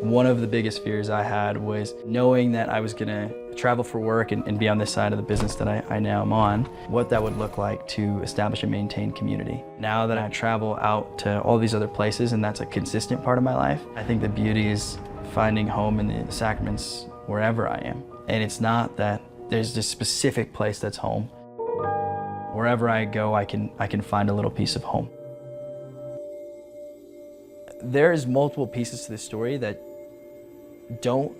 One of the biggest fears I had was knowing that I was gonna travel for work and be on this side of the business that I now am on, what that would look like to establish and maintain community. Now that I travel out to all these other places and that's a consistent part of my life, I think the beauty is finding home in the sacraments wherever I am. And it's not that there's this specific place that's home. Wherever I go, I can find a little piece of home. There's multiple pieces to this story that don't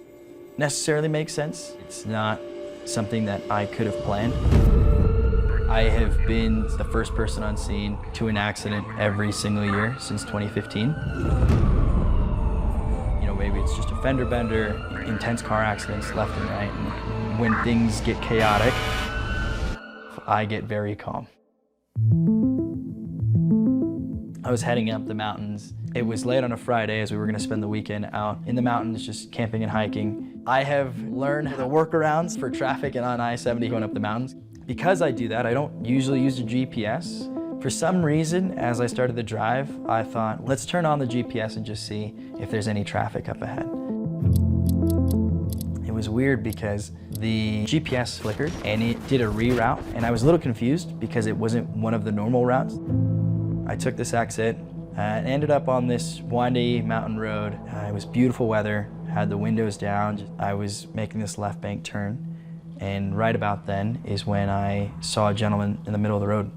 necessarily make sense. It's not something that I could have planned. I have been the first person on scene to an accident every single year since 2015. You know, maybe it's just a fender bender, intense car accidents left and right. And when things get chaotic, I get very calm. I was heading up the mountains. It was late on a Friday as we were gonna spend the weekend out in the mountains just camping and hiking. I have learned the workarounds for traffic and on I-70 going up the mountains. Because I do that, I don't usually use a GPS. For some reason, as I started the drive, I thought, let's turn on the GPS and just see if there's any traffic up ahead. It was weird because the GPS flickered and it did a reroute, and I was a little confused because it wasn't one of the normal routes. I took this exit and ended up on this windy mountain road. It was beautiful weather, had the windows down. I was making this left bank turn, and right about then is when I saw a gentleman in the middle of the road.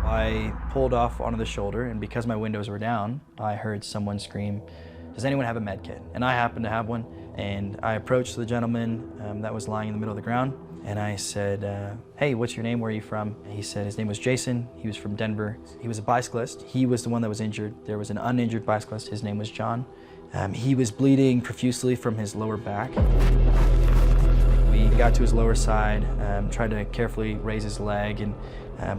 I pulled off onto the shoulder, and because my windows were down, I heard someone scream, "Does anyone have a med kit?" And I happened to have one, and I approached the gentleman that was lying in the middle of the ground, and I said, "Hey, what's your name? Where are you from?" He said his name was Jason. He was from Denver. He was a bicyclist. He was the one that was injured. There was an uninjured bicyclist. His name was John. He was bleeding profusely from his lower back. We got to his lower side, tried to carefully raise his leg and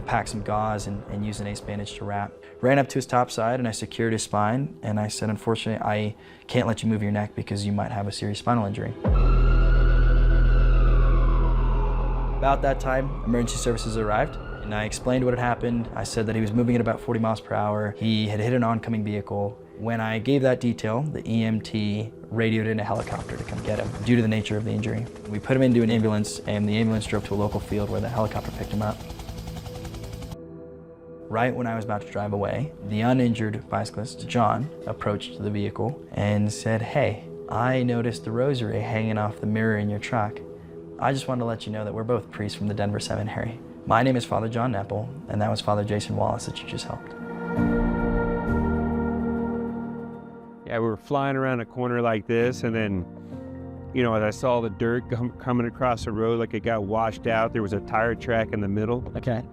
pack some gauze and use an ace bandage to wrap. Ran up to his top side and I secured his spine, and I said, "Unfortunately, I can't let you move your neck because you might have a serious spinal injury." About that time, emergency services arrived, and I explained what had happened. I said that he was moving at about 40 miles per hour. He had hit an oncoming vehicle. When I gave that detail, the EMT radioed in a helicopter to come get him due to the nature of the injury. We put him into an ambulance, and the ambulance drove to a local field where the helicopter picked him up. Right when I was about to drive away, the uninjured bicyclist, John, approached the vehicle and said, "Hey, I noticed the rosary hanging off the mirror in your truck. I just wanted to let you know that we're both priests from the Denver Seminary. My name is Father John Nepple, and that was Father Jason Wallace that you just helped." Yeah, we were flying around a corner like this, and then, you know, as I saw the dirt coming across the road, like it got washed out, there was a tire track in the middle. Okay.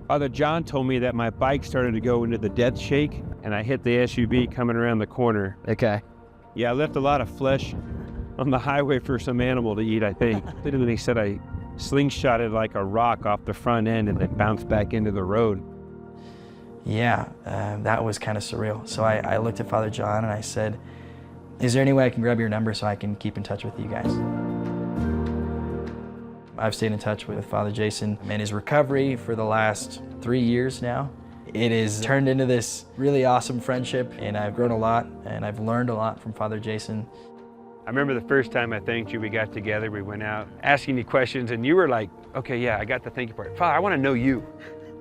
Father John told me that my bike started to go into the death shake, and I hit the SUV coming around the corner. Okay. Yeah, I left a lot of flesh on the highway for some animal to eat, I think. Literally, he said I slingshotted like a rock off the front end and then bounced back into the road. Yeah, that was kind of surreal. So I looked at Father John and I said, "Is there any way I can grab your number so I can keep in touch with you guys?" I've stayed in touch with Father Jason and his recovery for the last 3 years now. It has turned into this really awesome friendship, and I've grown a lot and I've learned a lot from Father Jason. I remember the first time I thanked you, we got together, we went out asking you questions, and you were like, "Okay, yeah, I got the thank you part. Father, I want to know you."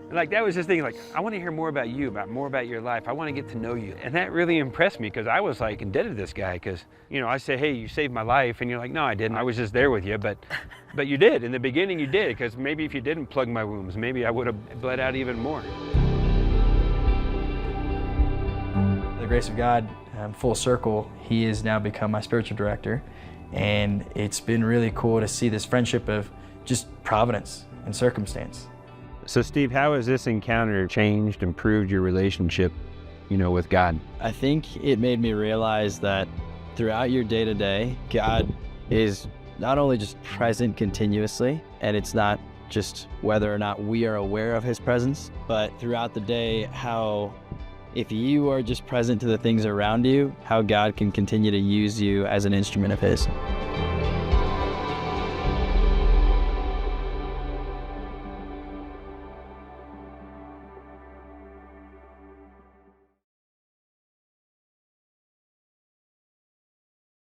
And like, that was this thing, like, I want to hear more about you, more about your life. I want to get to know you. And that really impressed me, because I was like indebted to this guy, because, you know, I say, "Hey, you saved my life," and you're like, "No, I didn't. I was just there with you." But you did. In the beginning, you did, because maybe if you didn't plug my wounds, maybe I would have bled out even more. The grace of God, full circle, he has now become my spiritual director, and it's been really cool to see this friendship of just providence and circumstance. So Steve, how has this encounter changed, improved your relationship, you know, with God? I think it made me realize that throughout your day-to-day, God is not only just present continuously, and it's not just whether or not we are aware of his presence, but throughout the day, how if you are just present to the things around you, how God can continue to use you as an instrument of his.